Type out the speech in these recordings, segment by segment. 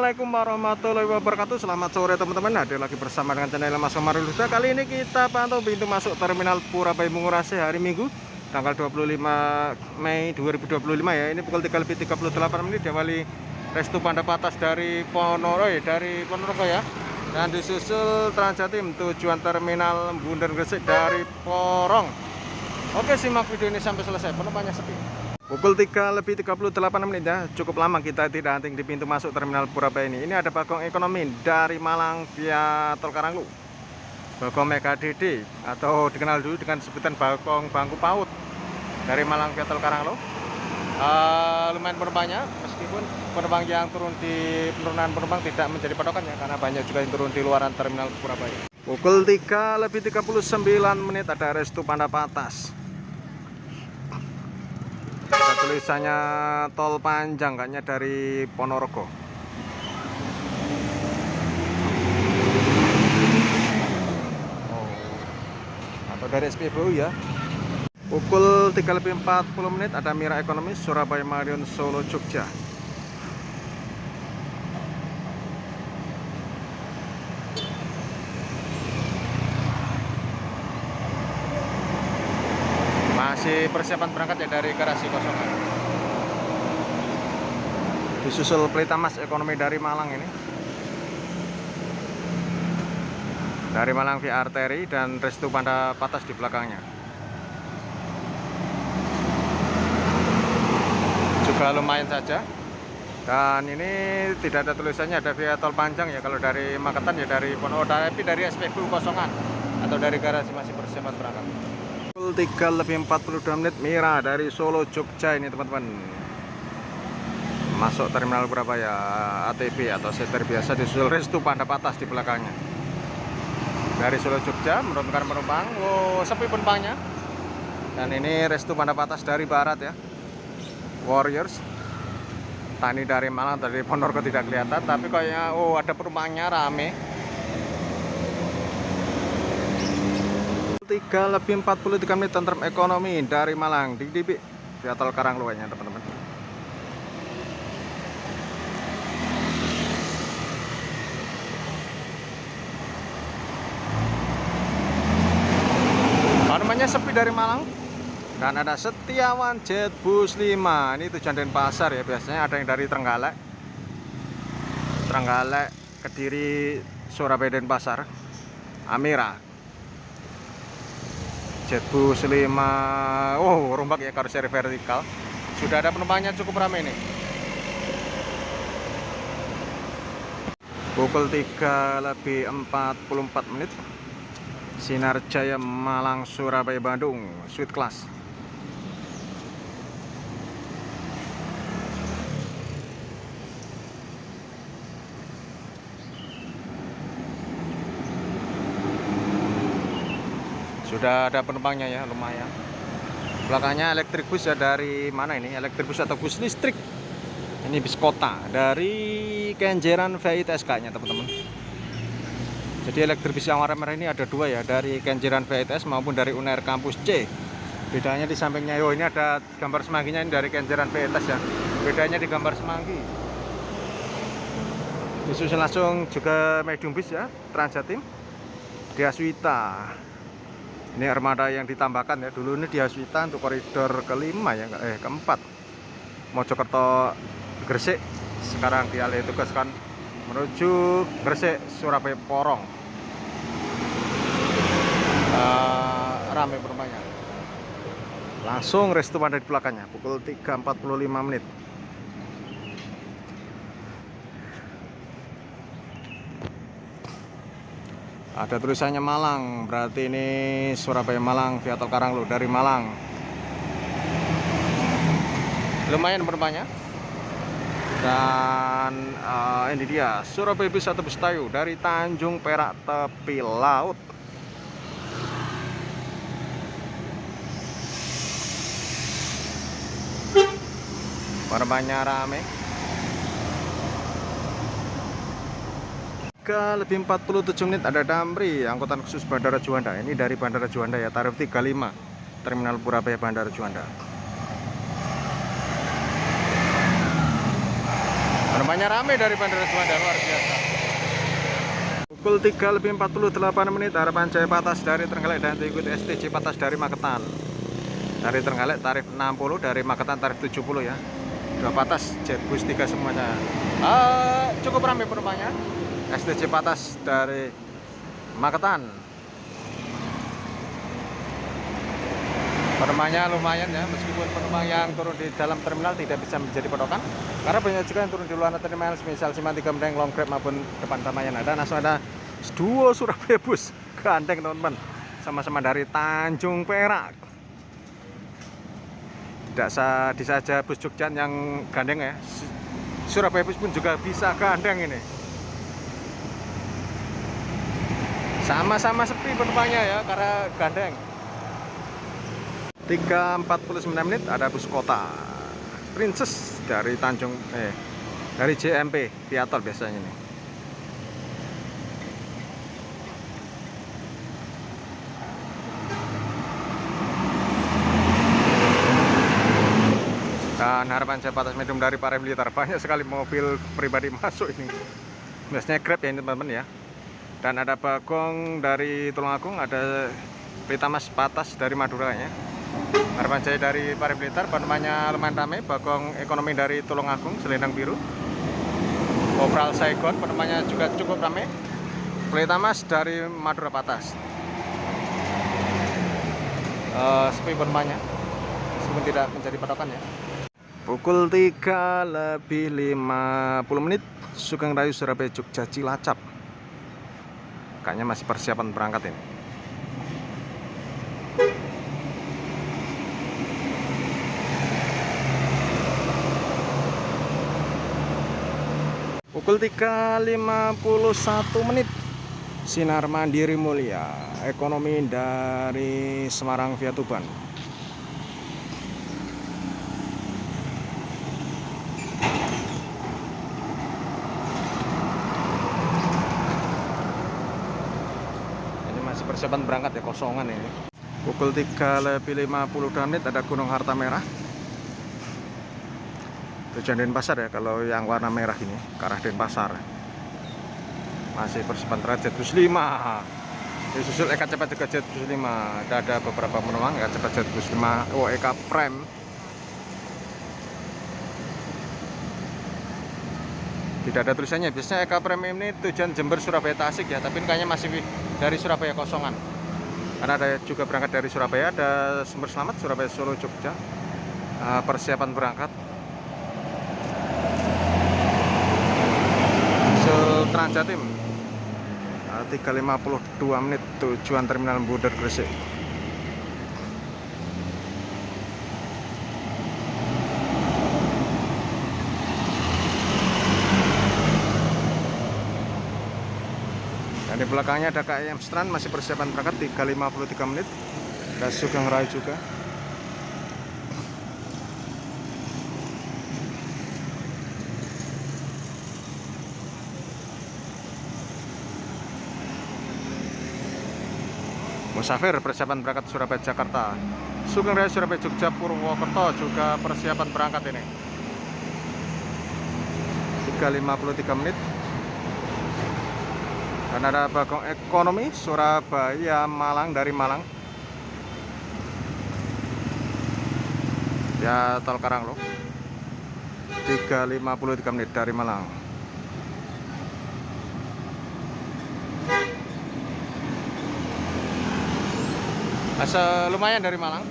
Assalamualaikum warahmatullahi wabarakatuh. Selamat sore teman-teman. Hadir lagi bersama dengan channel Mas Komar Luda. Kali ini kita pantau pintu masuk terminal Purabaya Bungurasi hari Minggu tanggal 25 Mei 2025 ya. Ini pukul 3:38 diawali restu pandap atas dari Ponorogo ya. Dan disusul Transjatim tujuan terminal Bundaran Gresik dari Porong. Oke, simak video ini sampai selesai. Penumpangnya sepi. Pukul 3:38 ya, cukup lama kita tidak hunting di pintu masuk terminal Purabaya ini. Ini ada bagong ekonomi dari Malang via Tol Karanglo, bagong Mega DD atau dikenal dulu dengan sebutan bagong bangku PAUD dari Malang via Tol Karanglo. Lumayan penumpangnya, meskipun penumpang yang turun di penurunan penumpang tidak menjadi patokan ya, karena banyak juga yang turun di luaran terminal Purabaya. Pukul 3:39 ada restu pandap atas. Ada tulisannya tol panjang kayaknya dari Ponorogo. Atau dari SPBU ya. Pukul 3:40 ada Mira Ekonomis Surabaya Madiun Solo Jogja. Masih persiapan berangkat ya dari garasi kosongan. Disusul Pelita Mas Ekonomi dari Malang ini. Dari Malang via arteri dan restu pandap atas di belakangnya. Juga lumayan saja. Dan ini tidak ada tulisannya ada via tol panjang ya. Kalau dari Magetan ya dari Ponorogo, tapi dari SPBU kosongan atau dari garasi masih persiapan berangkat. 3:42 Mira dari Solo Jogja ini teman-teman, masuk terminal Purabaya ATB atau seter biasa, disusul restu pandap atas di belakangnya. Dari Solo Jogja menurunkan penumpang, sepi penumpangnya. Dan ini restu pandap atas dari barat ya, Warriors. Tani dari Malang, dari Ponorogo tidak kelihatan, tapi kayaknya ada penumpangnya rame. 3:43 tentram ekonomi dari Malang di DB via Tol Karanglo nya teman-teman. Namanya sepi dari Malang. Dan ada Setiawan Jetbus 5. Ini tujuan Denpasar ya, biasanya ada yang dari Trenggalek, Kediri, Surabaya, Denpasar. Amira Jetbus 5. Rombak ya, karoseri vertikal. Sudah ada penumpangnya, cukup ramai nih. Pukul 3:44 Sinar Jaya Malang Surabaya Bandung Suite Class. Sudah ada penumpangnya ya, lumayan. Belakangnya elektrik bus ya, dari mana ini? Elektrik bus atau bus listrik. Ini bis kota dari Kenjeran VITSK nya teman-teman. Jadi elektrik bus yang warna merah ini ada dua ya, dari Kenjeran VITS maupun dari Unair Kampus C. Bedanya di sampingnya, ini ada gambar semangginya, ini dari Kenjeran VITS ya. Bedanya di gambar semanggi. Disusul langsung juga medium bus ya, Transjatim di Aswita. Ini armada yang ditambahkan ya. Dulu ini di Aswita untuk koridor kelima ya, keempat, Mojokerto Gresik. Sekarang dialih tugaskan menuju Gresik Surabaya Porong. Ramai penumpangnya. Langsung restu pada di belakangnya. Pukul 3:45. Ada tulisannya Malang, berarti ini Surabaya Malang via Tol Karanglo dari Malang. Lumayan penumpangnya. Dan ini dia Surabaya bis atau bus Tayu dari Tanjung Perak tepi laut. Penumpangnya rame. 3:47 ada Damri angkutan khusus Bandara Juanda. Ini dari Bandara Juanda ya, tarif 35 terminal Purabaya Bandara Juanda. Penumpangnya rame dari Bandara Juanda, luar biasa. Pukul 3:48 harapan Jaya Patas dari Trenggalek dan diikuti STJ Patas dari Magetan. Dari Trenggalek tarif 60, dari Magetan tarif 70 ya. Dua Patas Jetbus 3 semuanya. Cukup ramai penumpangnya. STJ Patas dari Magetan. Penumpangnya lumayan ya, meskipun penumpang yang turun di dalam terminal tidak bisa menjadi patokan, karena banyak juga yang turun di luar terminal, misal Simantika, Menteng, Long Grab maupun depan Tamayan. Langsung ada duo Surabaya bus gandeng teman-teman, sama-sama dari Tanjung Perak. Tidak saja bus Jogja yang gandeng ya, Surabaya bus pun juga bisa gandeng ini. Sama-sama sepi penumpangnya ya, karena gandeng. 3:49 ada bus kota Princess dari dari JMP via tol biasanya ini. Dan harapan Jaya Patas Medium dari Parem Blitar, banyak sekali mobil pribadi masuk ini. Biasanya Grab ya ini teman-teman ya. Dan ada Bagong dari Tulungagung, ada Pritamas Patas dari Madura ya. Harapan Jaya dari Parem Blitar, penumpangnya lumayan ramai. Bagong Ekonomi dari Tulungagung, selendang biru. Kopral Saigon, penumpangnya juga cukup ramai. Pritamas dari Madura Patas. Sepi penumpangnya, meskipun tidak menjadi patokan ya. Pukul 3:50 Sugeng Rayu Surabaya Jogja Cilacap. Kayaknya masih persiapan berangkat ini. Pukul 3:51 Sinar Mandiri Mulia Ekonomi dari Semarang via Tuban. Ini masih persiapan berangkat ya, kosongan ini. Pukul 3:52 ada Gunung Harta Merah. Tujuan Denpasar ya, kalau yang warna merah ini ke arah Denpasar. Masih persiapan terhadap Jetbus 5. Disusul Eka Cepat juga Jetbus 5. Ada beberapa penumpang Eka Cepat Jetbus 5, Eka Prime. Tidak ada tulisannya. Biasanya Eka Prime ini tujuan Jember, Surabaya, Tasik ya, tapi kayaknya masih dari Surabaya kosongan. Karena ada juga berangkat dari Surabaya, ada Sumber Selamat Surabaya, Solo, Jogja. Persiapan berangkat. Transjatim 3:52 tujuan Terminal Buder Gresik. Dan di belakangnya ada KM Strand, masih persiapan berangkat 3:53. Dan Sugeng Rayu juga. Musafir persiapan berangkat Surabaya Jakarta. Sugeng Raya Surabaya Jogja Purwokerto juga persiapan berangkat ini. 3:53. Dan ada Bagong Ekonomi Surabaya Malang dari Malang. Ya tol Karanglo. 3:53 dari Malang. Lumayan dari Malang.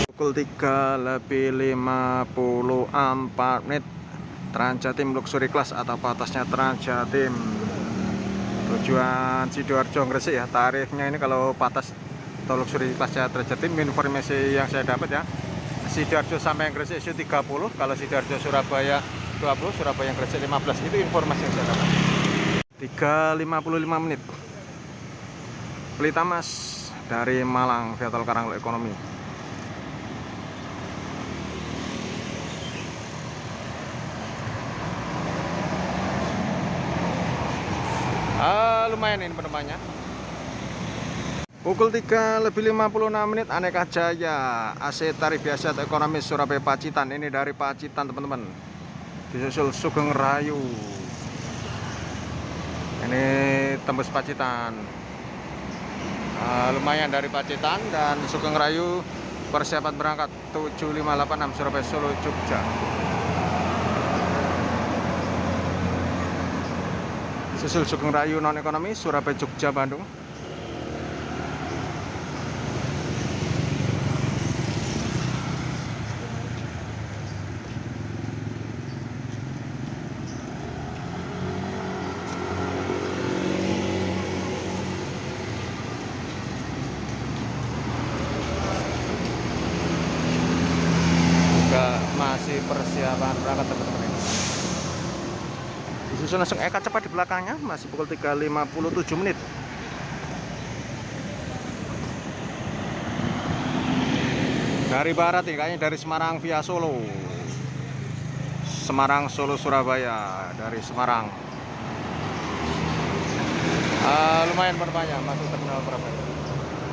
Pukul 3:54 Transjatim Luxury Class atau atasnya Transjatim tujuan Sidoarjo Gresik ya. Tarifnya ini kalau patas atau Luxury Classnya Transjatim, informasi yang saya dapat ya, Sidoarjo sampai Gresik itu 30, kalau Sidoarjo Surabaya 20, Surabaya Gresik 15. Itu informasi yang saya dapat. 3:55 Pelitamas dari Malang via tol Karanglo Ekonomi. Lumayan ini penumpangnya. Pukul 3:56 Aneka Jaya AC tarif biasa atau ekonomis Surabaya Pacitan. Ini dari Pacitan teman-teman. Disusul Sugeng Rayu. Ini tembus Pacitan. Lumayan dari Pacitan dan Sugeng Rayu persiapan berangkat 7586 Surabaya Solo Jogja. Susul Sugeng Rayu non ekonomi Surabaya Jogja Bandung. Masih persiapan berangkat teman-teman ini. Disusul langsung Eka cepat di belakangnya, masih pukul 3:57. Dari barat ini kayaknya dari Semarang via Solo. Semarang Solo Surabaya dari Semarang. Lumayan berbanyak masuk terminal Surabaya.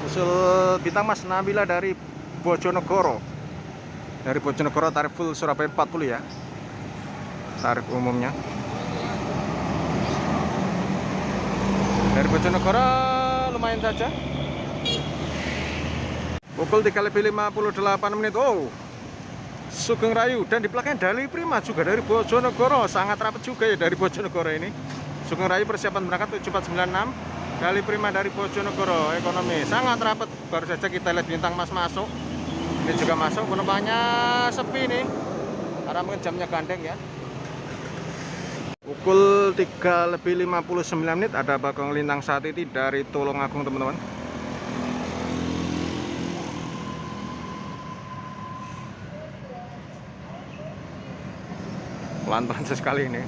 Disusul Bintang Mas Nabila dari Bojonegoro. Dari Bojonegoro tarif full Surabaya 40 ya. Tarif umumnya. Dari Bojonegoro lumayan saja. Pukul 3:58. Oh, Sugeng Rayu dan di belakangnya Dali Prima juga dari Bojonegoro. Sangat rapat juga ya dari Bojonegoro ini. Sugeng Rayu persiapan berangkat 7496. Dali Prima dari Bojonegoro ekonomi. Sangat rapat. Baru saja kita lihat Bintang Mas masuk. Ini juga masuk, penumpangnya sepi nih karena mungkin jamnya gandeng ya. Pukul 3:59 ada Bagong Lintang Satiti dari Tulungagung teman-teman. Pelan-pelan sekali ini.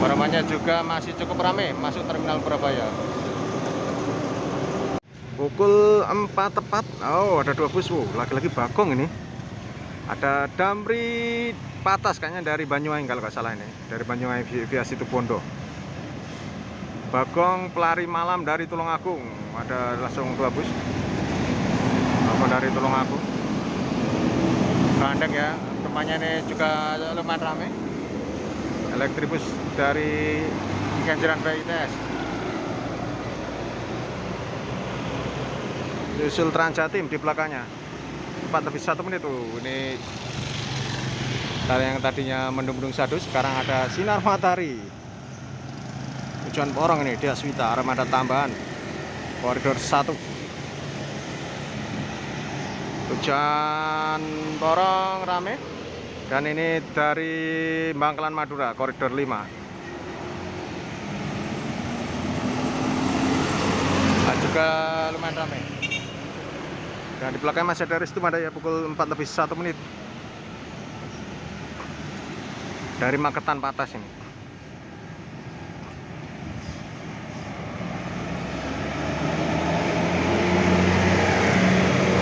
Penumpangnya juga masih cukup ramai masuk terminal Surabaya. Pukul 4 tepat. Oh, ada dua bus. Lagi-lagi Bagong ini. Ada Damri Patas kayaknya dari Banyuwangi kalau nggak salah ini. Dari Banyuwangi via Situbondo. Bagong pelari malam dari Tulungagung. Ada langsung dua bus. Apa dari Tulungagung. Gandeng ya. Temannya ini juga lumayan ramai. Elektribus dari Kenjeran BITS. Susul Transjatim di belakangnya 4:01 tuh. Ini dari yang tadinya mendung-mendung sadu sekarang ada sinar matahari. Tujuan Porong ini di Aswita armada tambahan koridor 1. Tujuan Porong rame dan ini dari Bangkalan Madura koridor 5. Nah, juga lumayan ramai. Dan di belakang masih ada Restu Madaya pukul 4:01 dari Magetan Patas ini.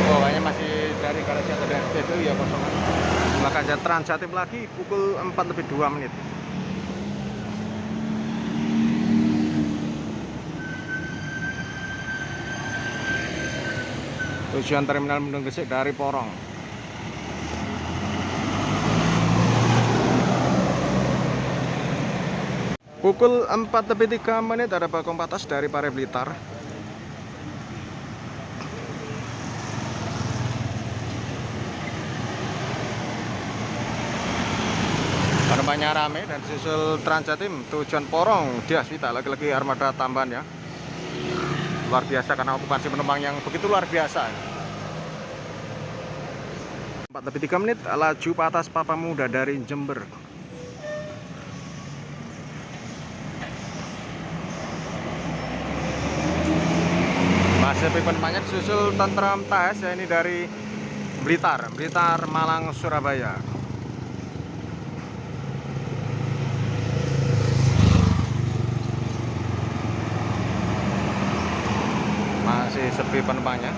Oh, kayaknya masih dari garasi atau dari SPBU ya kosongan. Belakang Transjatim lagi pukul 4:02. Tujuan terminal Mendung Gresik dari Porong. Pukul 4:03 ada Bagong Patas dari Pare Blitar. Penumpangnya rame dan susul Transjatim tujuan Porong di Aswita. Lagi-lagi armada tambahan ya. Luar biasa karena okupansi penumpang yang begitu luar biasa. 4:03 laju Patas Papa Muda dari Jember. Masih penumpangnya disusul Tentram TAS ya, ini dari Blitar Malang Surabaya. Masih sepi penumpangnya.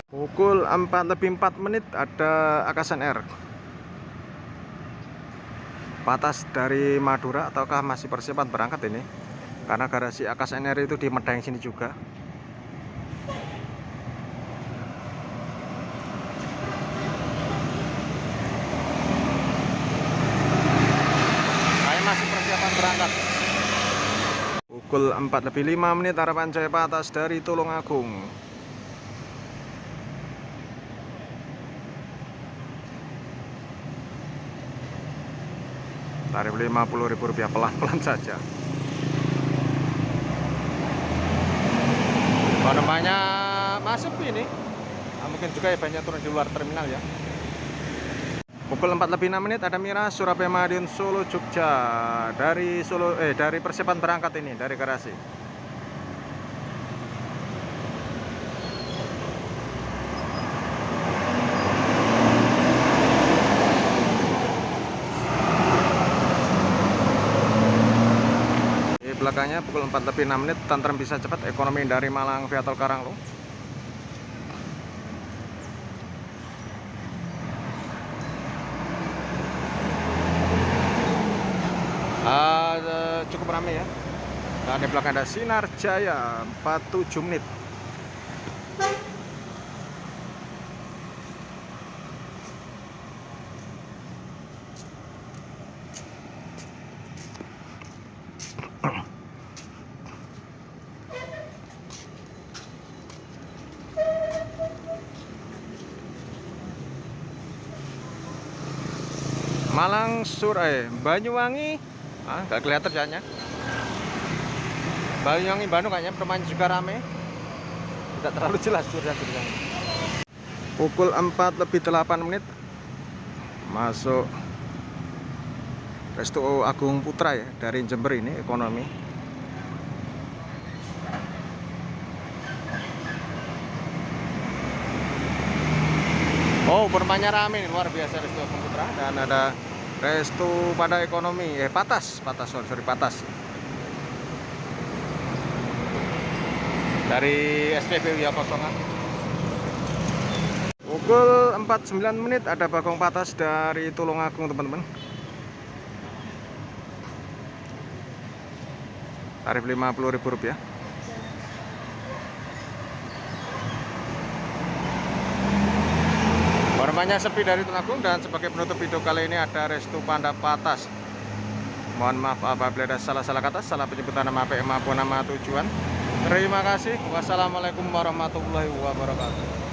Pukul 4:04 ada Akasan Air. Patas dari Madura ataukah masih persiapan berangkat ini? Karena garasi Akas NR itu di Medang sini juga. Saya masih persiapan berangkat. Pukul 4:05 harapan Jaya Patas dari Tulungagung. Tarif Rp50.000 pelan-pelan saja. Penumpangnya masuk ini. Nah, mungkin juga ya banyak turun di luar terminal ya. Pukul 4:06 ada Mira Surabaya Madiun Solo Jogja dari dari persiapan berangkat ini dari garasi. Di belakangnya pukul 4:06 Tantrum bisa cepat ekonomi dari Malang via tol Karanglo. Cukup ramai ya. Dan di belakang ada Sinar Jaya 47 menit. Malang Banyuwangi, nggak kelihatan jalannya. Banyuwangi Bandung kayaknya permainan juga rame, tidak terlalu jelas jurusan-jurusan. Pukul 4:08 masuk Resto Agung Putra ya dari Jember ini ekonomi. Oh, permainan rame nih, luar biasa Resto Agung Putra. Dan ada Resto pada ekonomi, Patas dari SPBU ya kosongan. Pukul 4:09 ada Bagong Patas dari Tulungagung teman-teman. Tarif Rp50.000. Warnanya sepi dari Tulungagung. Dan sebagai penutup video kali ini ada Resto Panda Patas. Mohon maaf apabila ada salah-salah kata, salah penyebutan nama PM maupun nama tujuan. Terima kasih. Wassalamualaikum warahmatullahi wabarakatuh.